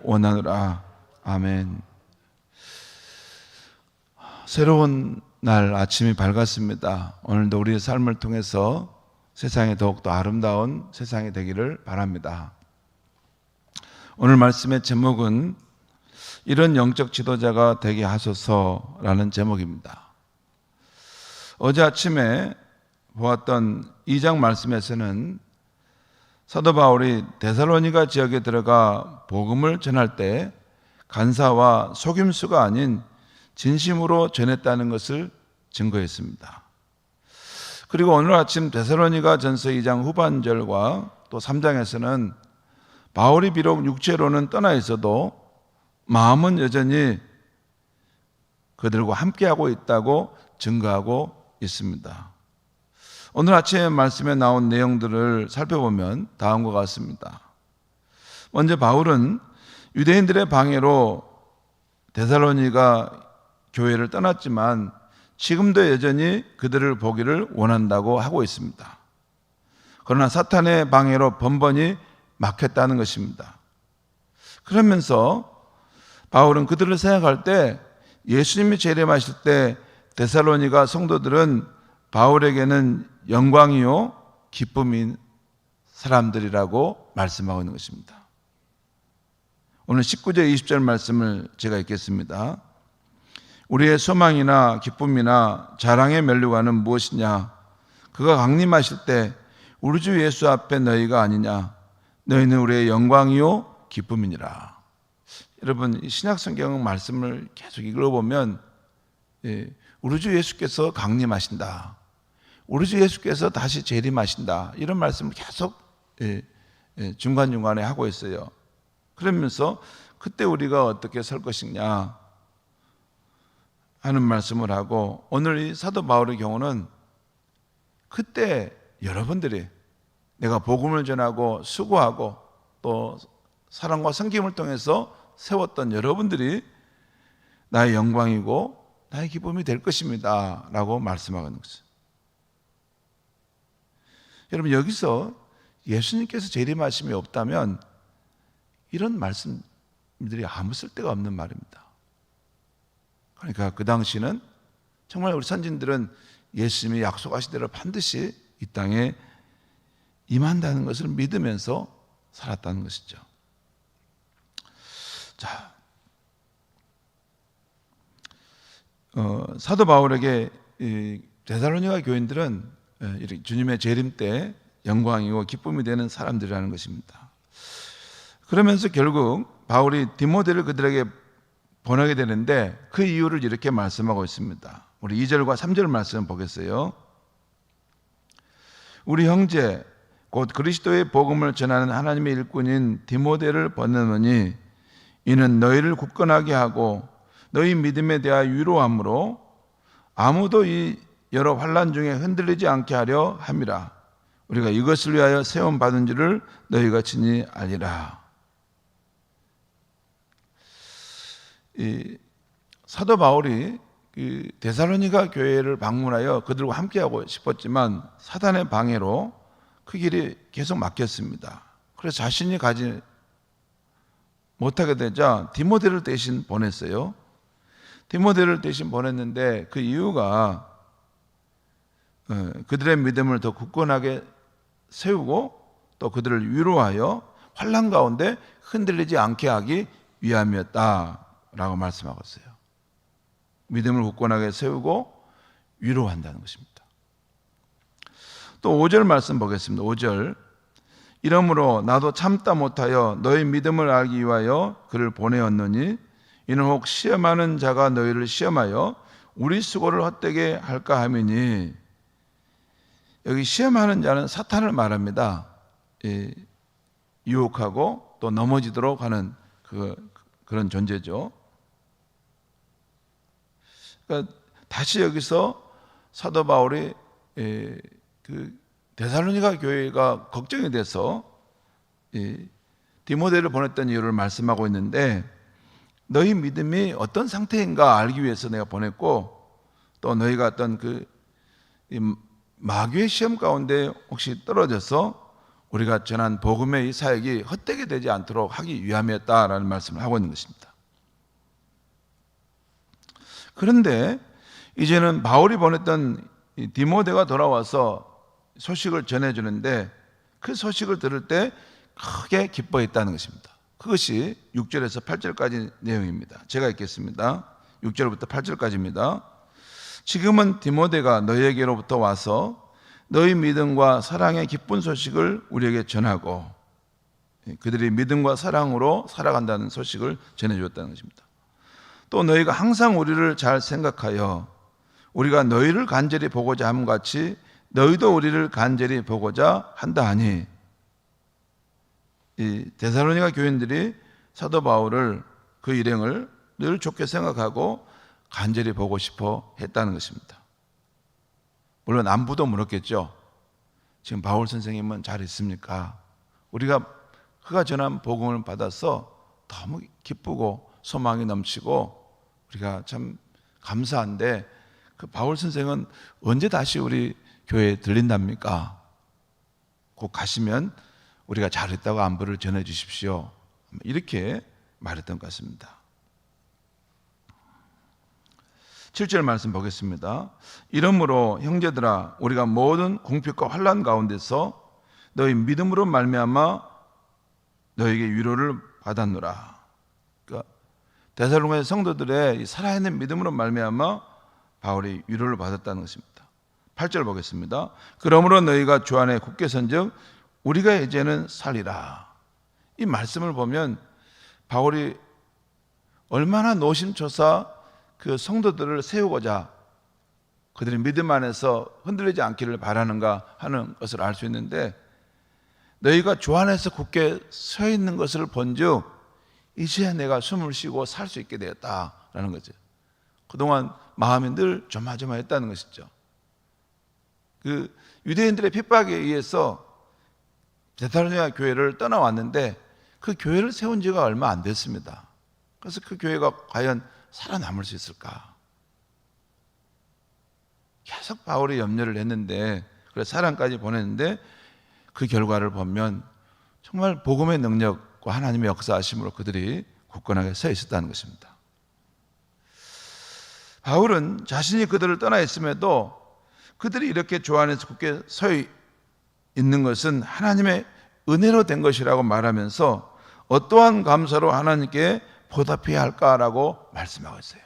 원하노라. 아멘. 새로운 날 아침이 밝았습니다. 오늘도 우리의 삶을 통해서 세상이 더욱더 아름다운 세상이 되기를 바랍니다. 오늘 말씀의 제목은 이런 영적 지도자가 되게 하소서라는 제목입니다. 어제 아침에 보았던 2장 말씀에서는 사도 바울이 데살로니가 지역에 들어가 복음을 전할 때 간사와 속임수가 아닌 진심으로 전했다는 것을 증거했습니다. 그리고 오늘 아침 데살로니가 전서 2장 후반절과 또 3장에서는 바울이 비록 육체로는 떠나 있어도 마음은 여전히 그들과 함께하고 있다고 증거하고 있습니다. 오늘 아침에 말씀에 나온 내용들을 살펴보면 다음과 같습니다. 먼저 바울은 유대인들의 방해로 데살로니가 교회를 떠났지만 지금도 여전히 그들을 보기를 원한다고 하고 있습니다. 그러나 사탄의 방해로 번번이 막혔다는 것입니다. 그러면서 바울은 그들을 생각할 때 예수님이 재림하실 때 데살로니가 성도들은 바울에게는 영광이요 기쁨인 사람들이라고 말씀하고 있는 것입니다. 오늘 19절 20절 말씀을 제가 읽겠습니다. 우리의 소망이나 기쁨이나 자랑의 면류관은 무엇이냐? 그가 강림하실 때 우리 주 예수 앞에 너희가 아니냐? 너희는 우리의 영광이요 기쁨이니라. 여러분, 신약 성경 말씀을 계속 읽어보면 우리 주 예수께서 강림하신다, 우리 주 예수께서 다시 재림하신다, 이런 말씀을 계속 중간중간에 하고 있어요. 그러면서 그때 우리가 어떻게 설 것이냐 하는 말씀을 하고, 오늘 이 사도 바울의 경우는 그때 여러분들이 내가 복음을 전하고 수고하고 또 사랑과 섬김을 통해서 세웠던 여러분들이 나의 영광이고 나의 기쁨이 될 것입니다 라고 말씀하는 것이죠. 여러분, 여기서 예수님께서 재림하심이 없다면 이런 말씀들이 아무 쓸데가 없는 말입니다. 그러니까 그 당시는 정말 우리 선진들은 예수님이 약속하신 대로 반드시 이 땅에 임한다는 것을 믿으면서 살았다는 것이죠. 자, 사도 바울에게 데살로니가 교인들은 주님의 재림 때 영광이고 기쁨이 되는 사람들이라는 것입니다. 그러면서 결국 바울이 디모데를 그들에게 보내게 되는데 그 이유를 이렇게 말씀하고 있습니다. 우리 2절과 3절 말씀 보겠어요. 우리 형제 곧 그리스도의 복음을 전하는 하나님의 일꾼인 디모데를 보내노니 이는 너희를 굳건하게 하고 너희 믿음에 대하여 위로함으로 아무도 이 여러 환난 중에 흔들리지 않게 하려 함이라. 우리가 이것을 위하여 세움 받은 줄을 너희가 친히 알리라. 이 사도 바울이 데살로니가 교회를 방문하여 그들과 함께하고 싶었지만 사단의 방해로 그 길이 계속 막혔습니다. 그래서 자신이 가지 못하게 되자 디모데를 대신 보냈어요. 디모데를 대신 보냈는데 그 이유가 그들의 믿음을 더 굳건하게 세우고 또 그들을 위로하여 환난 가운데 흔들리지 않게 하기 위함이었다라고 말씀하고 있어요. 믿음을 굳건하게 세우고 위로한다는 것입니다. 또 5절 말씀 보겠습니다. 5절. 이러므로 나도 참다 못하여 너희 믿음을 알기 위하여 그를 보내었노니 이는 혹 시험하는 자가 너희를 시험하여 우리 수고를 헛되게 할까 함이니. 여기 시험하는 자는 사탄을 말합니다. 유혹하고 또 넘어지도록 하는 그런 존재죠. 그러니까 다시 여기서 사도 바울이 그 데살로니가 교회가 걱정이 돼서 디모데를 보냈던 이유를 말씀하고 있는데, 너희 믿음이 어떤 상태인가 알기 위해서 내가 보냈고, 또 너희가 어떤 그 마귀의 시험 가운데 혹시 떨어져서 우리가 전한 복음의 이 사역이 헛되게 되지 않도록 하기 위함이었다라는 말씀을 하고 있는 것입니다. 그런데 이제는 바울이 보냈던 디모데가 돌아와서 소식을 전해주는데 그 소식을 들을 때 크게 기뻐했다는 것입니다. 그것이 6절에서 8절까지 내용입니다. 제가 읽겠습니다. 6절부터 8절까지입니다. 지금은 디모데가 너희에게로부터 와서 너희 믿음과 사랑의 기쁜 소식을 우리에게 전하고 그들이 믿음과 사랑으로 살아간다는 소식을 전해주었다는 것입니다. 또 너희가 항상 우리를 잘 생각하여 우리가 너희를 간절히 보고자 함 같이 너희도 우리를 간절히 보고자 한다 하니, 이 데살로니가 교인들이 사도 바울을 그 일행을 늘 좋게 생각하고 간절히 보고 싶어 했다는 것입니다. 물론 안부도 물었겠죠. 지금 바울 선생님은 잘 있습니까? 우리가 그가 전한 복음을 받아서 너무 기쁘고 소망이 넘치고 우리가 참 감사한데 그 바울 선생은 언제 다시 우리 교회에 들린답니까? 곧 가시면 우리가 잘했다고 안부를 전해 주십시오. 이렇게 말했던 것 같습니다. 7절 말씀 보겠습니다. 이러므로 형제들아 우리가 모든 공핍과 환난 가운데서 너희 믿음으로 말미암아 너에게 위로를 받았노라. 그러니까 데살로니가 성도들의 살아있는 믿음으로 말미암아 바울이 위로를 받았다는 것입니다. 8절 보겠습니다. 그러므로 너희가 주 안에 굳게 선즉 우리가 이제는 살리라. 이 말씀을 보면 바울이 얼마나 노심초사 그 성도들을 세우고자 그들의 믿음 안에서 흔들리지 않기를 바라는가 하는 것을 알 수 있는데, 너희가 주 안에서 굳게 서 있는 것을 본즉 이제 내가 숨을 쉬고 살 수 있게 되었다라는 거죠. 그동안 마음이 늘 조마조마했다는 것이죠. 그 유대인들의 핍박에 의해서 데살로니가 교회를 떠나왔는데 그 교회를 세운 지가 얼마 안 됐습니다. 그래서 그 교회가 과연 살아남을 수 있을까? 계속 바울이 염려를 했는데, 그래서 사랑까지 보냈는데 그 결과를 보면 정말 복음의 능력과 하나님의 역사하심으로 그들이 굳건하게 서 있었다는 것입니다. 바울은 자신이 그들을 떠나 있음에도 그들이 이렇게 주 안에서 굳게 서 있는 것은 하나님의 은혜로 된 것이라고 말하면서 어떠한 감사로 하나님께 보답해야 할까라고 말씀하고 있어요.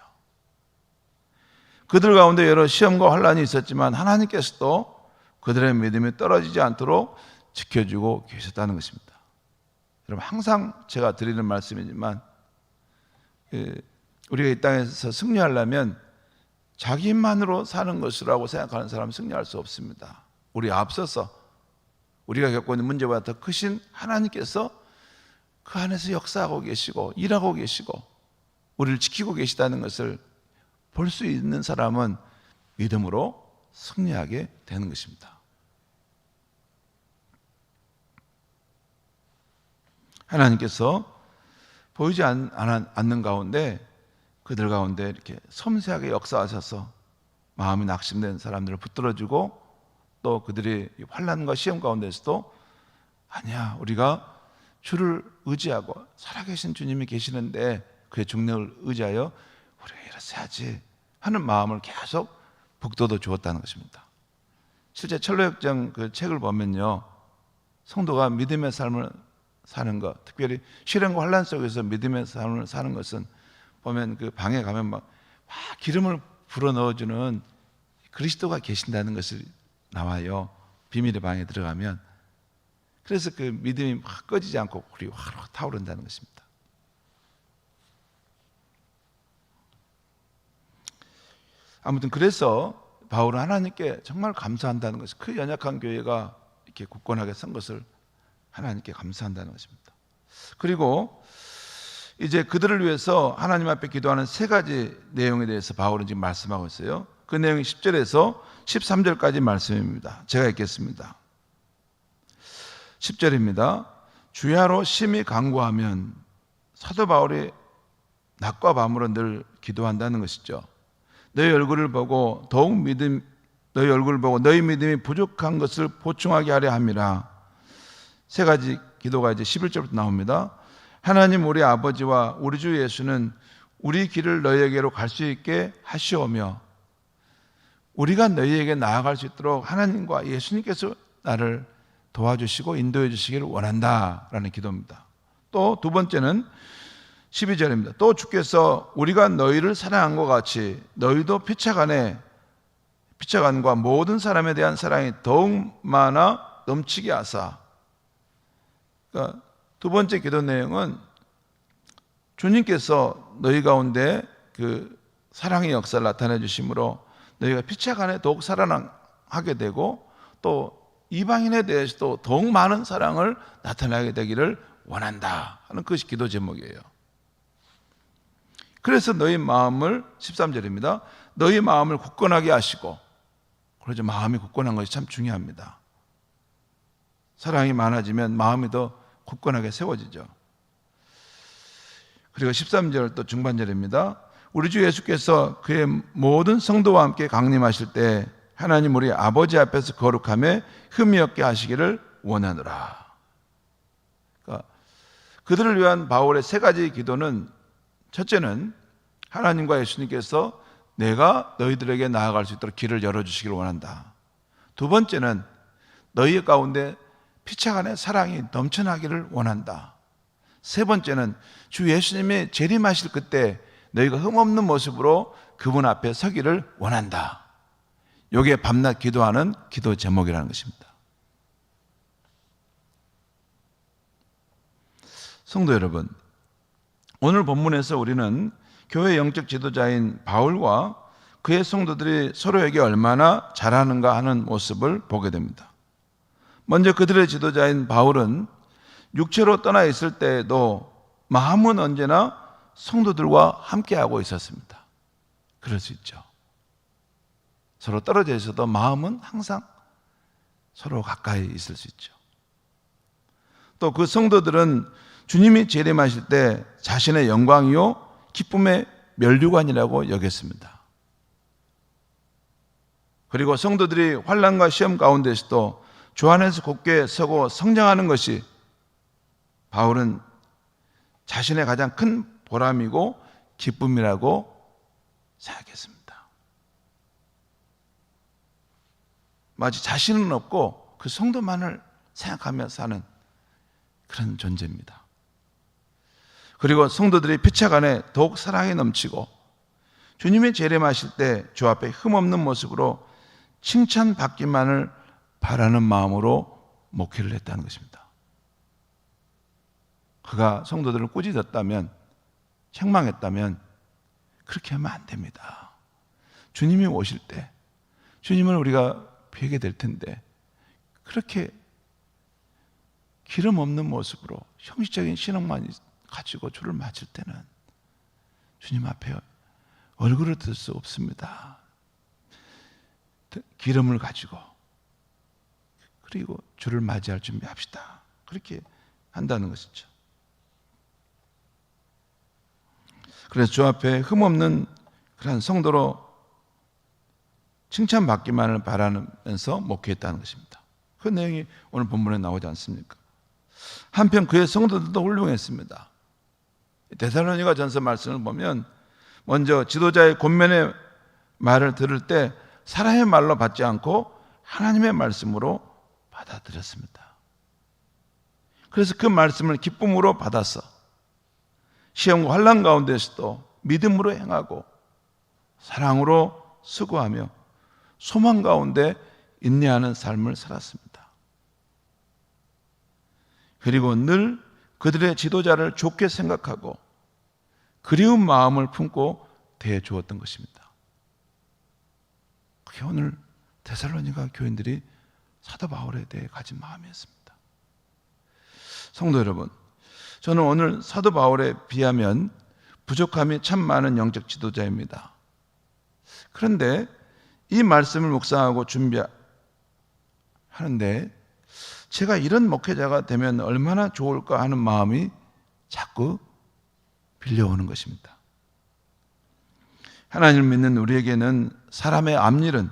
그들 가운데 여러 시험과 환난이 있었지만 하나님께서도 그들의 믿음이 떨어지지 않도록 지켜주고 계셨다는 것입니다. 여러분, 항상 제가 드리는 말씀이지만 우리가 이 땅에서 승리하려면 자기만으로 사는 것이라고 생각하는 사람은 승리할 수 없습니다. 우리 앞서서 우리가 겪고 있는 문제보다 더 크신 하나님께서 그 안에서 역사하고 계시고 일하고 계시고 우리를 지키고 계시다는 것을 볼 수 있는 사람은 믿음으로 승리하게 되는 것입니다. 하나님께서 보이지 않는 가운데 그들 가운데 이렇게 섬세하게 역사하셔서 마음이 낙심된 사람들을 붙들어주고, 또 그들이 환난과 시험 가운데서도 아니야, 우리가 주를 의지하고 살아계신 주님이 계시는데 그의 중력을 의지하여 우리가 이렇게 해야지 하는 마음을 계속 북돋워 주었다는 것입니다. 실제 철로역정 그 책을 보면요, 성도가 믿음의 삶을 사는 것, 특별히 시련과 환난 속에서 믿음의 삶을 사는 것은 보면 그 방에 가면 막 기름을 불어 넣어주는 그리스도가 계신다는 것을 나와요. 비밀의 방에 들어가면. 그래서 그 믿음이 막 꺼지지 않고 불이 확 타오른다는 것입니다. 아무튼 그래서 바울은 하나님께 정말 감사한다는 것이, 그 연약한 교회가 이렇게 굳건하게 선 것을 하나님께 감사한다는 것입니다. 그리고 이제 그들을 위해서 하나님 앞에 기도하는 세 가지 내용에 대해서 바울은 지금 말씀하고 있어요. 그 내용이 10절에서 13절까지 말씀입니다. 제가 읽겠습니다. 10절입니다. 주야로 심히 간구하면, 사도 바울이 낮과 밤으로 늘 기도한다는 것이죠. 너희 얼굴을 보고 너희 믿음이 부족한 것을 보충하게 하려 함이라. 세 가지 기도가 이제 11절부터 나옵니다. 하나님 우리 아버지와 우리 주 예수는 우리 길을 너희에게로 갈 수 있게 하시오며 우리가 너희에게 나아갈 수 있도록 하나님과 예수님께서 나를 도와주시고 인도해 주시기를 원한다라는 기도입니다. 또 두 번째는 12절입니다. 또 주께서 우리가 너희를 사랑한 것 같이 너희도 피차간과 모든 사람에 대한 사랑이 더욱 많아 넘치게 하사. 그러니까 두 번째 기도 내용은 주님께서 너희 가운데 그 사랑의 역사를 나타내 주심으로 너희가 피차간에 더욱 사랑하게 되고 또 이방인에 대해서도 더욱 많은 사랑을 나타나게 되기를 원한다 하는 것이 기도 제목이에요. 그래서 너희 마음을 13절입니다. 너희 마음을 굳건하게 하시고, 그러죠. 마음이 굳건한 것이 참 중요합니다. 사랑이 많아지면 마음이 더 굳건하게 세워지죠. 그리고 13절 또 중반절입니다. 우리 주 예수께서 그의 모든 성도와 함께 강림하실 때 하나님 우리 아버지 앞에서 거룩함에 흠이 없게 하시기를 원하노라. 그러니까 그들을 위한 바울의 세 가지 기도는, 첫째는 하나님과 예수님께서 내가 너희들에게 나아갈 수 있도록 길을 열어주시기를 원한다. 두 번째는 너희 가운데 피차간의 사랑이 넘쳐나기를 원한다. 세 번째는 주 예수님이 재림하실 그때 너희가 흠없는 모습으로 그분 앞에 서기를 원한다. 이게 밤낮 기도하는 기도 제목이라는 것입니다. 성도 여러분, 오늘 본문에서 우리는 교회 영적 지도자인 바울과 그의 성도들이 서로에게 얼마나 잘하는가 하는 모습을 보게 됩니다. 먼저 그들의 지도자인 바울은 육체로 떠나 있을 때에도 마음은 언제나 성도들과 함께하고 있었습니다. 그럴 수 있죠. 서로 떨어져 있어도 마음은 항상 서로 가까이 있을 수 있죠. 또 그 성도들은 주님이 재림하실 때 자신의 영광이요 기쁨의 면류관이라고 여겼습니다. 그리고 성도들이 환난과 시험 가운데서도 주 안에서 굳게 서고 성장하는 것이 바울은 자신의 가장 큰 보람이고 기쁨이라고 생각했습니다. 마치 자신은 없고 그 성도만을 생각하며 사는 그런 존재입니다. 그리고 성도들이 피차간에 더욱 사랑이 넘치고 주님의 재림하실 때 주 앞에 흠없는 모습으로 칭찬받기만을 바라는 마음으로 목회를 했다는 것입니다. 그가 성도들을 꾸짖었다면, 책망했다면 그렇게 하면 안 됩니다. 주님이 오실 때 주님을 우리가 뵈게 될 텐데 그렇게 기름 없는 모습으로 형식적인 신앙만 가지고 주를 맞을 때는 주님 앞에 얼굴을 들 수 없습니다. 기름을 가지고 그리고 주를 맞이할 준비합시다. 그렇게 한다는 것이죠. 그래서 주 앞에 흠없는 그런 성도로 칭찬받기만을 바라면서 목회했다는 것입니다. 그 내용이 오늘 본문에 나오지 않습니까? 한편 그의 성도들도 훌륭했습니다. 데살로니가 전서 말씀을 보면 먼저 지도자의 권면의 말을 들을 때 사람의 말로 받지 않고 하나님의 말씀으로 받아들였습니다. 그래서 그 말씀을 기쁨으로 받아서 시험과 환난 가운데서도 믿음으로 행하고 사랑으로 수고하며 소망 가운데 인내하는 삶을 살았습니다. 그리고 늘 그들의 지도자를 좋게 생각하고 그리운 마음을 품고 대해 주었던 것입니다. 그게 오늘 데살로니가 교인들이 사도 바울에 대해 가진 마음이었습니다. 성도 여러분, 저는 오늘 사도 바울에 비하면 부족함이 참 많은 영적 지도자입니다. 그런데 이 말씀을 묵상하고 준비하는데 제가 이런 목회자가 되면 얼마나 좋을까 하는 마음이 자꾸 빌려오는 것입니다. 하나님을 믿는 우리에게는 사람의 앞일은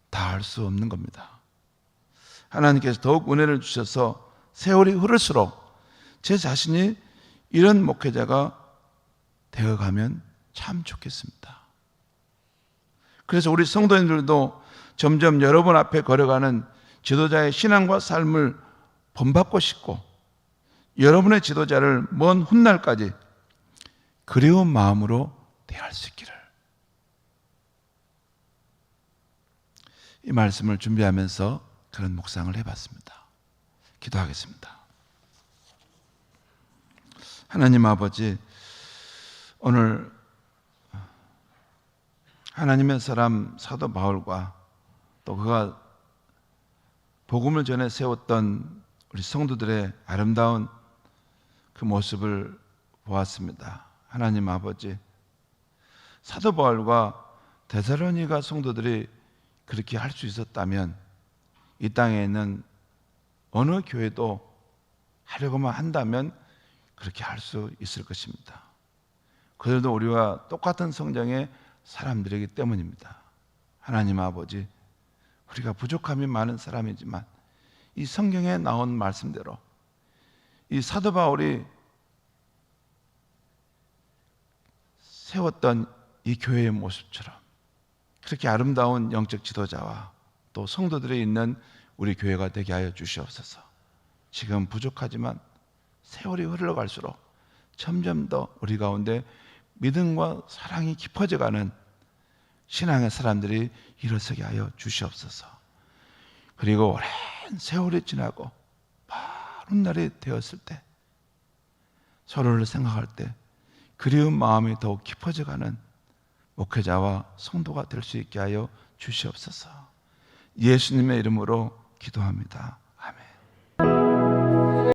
다 알 수 없는 겁니다. 하나님께서 더욱 은혜를 주셔서 세월이 흐를수록 제 자신이 이런 목회자가 되어가면 참 좋겠습니다. 그래서 우리 성도님들도 점점 여러분 앞에 걸어가는 지도자의 신앙과 삶을 본받고 싶고 여러분의 지도자를 먼 훗날까지 그리운 마음으로 대할 수 있기를. 이 말씀을 준비하면서 그런 묵상을 해봤습니다. 기도하겠습니다. 하나님 아버지, 오늘 하나님의 사람 사도 바울과 또 그가 복음을 전해 세웠던 우리 성도들의 아름다운 그 모습을 보았습니다. 하나님 아버지, 사도 바울과 데살로니가 성도들이 그렇게 할 수 있었다면 이 땅에 있는 어느 교회도 하려고만 한다면 그렇게 할 수 있을 것입니다. 그들도 우리와 똑같은 성장의 사람들이기 때문입니다. 하나님 아버지, 우리가 부족함이 많은 사람이지만 이 성경에 나온 말씀대로 이 사도 바울이 세웠던 이 교회의 모습처럼 그렇게 아름다운 영적 지도자와 또 성도들이 있는 우리 교회가 되게 하여 주시옵소서. 지금 부족하지만 세월이 흘러갈수록 점점 더 우리 가운데 믿음과 사랑이 깊어져가는 신앙의 사람들이 일어서게 하여 주시옵소서. 그리고 오랜 세월이 지나고 바른 날이 되었을 때 서로를 생각할 때 그리운 마음이 더욱 깊어져가는 목회자와 성도가 될 수 있게 하여 주시옵소서. 예수님의 이름으로 기도합니다.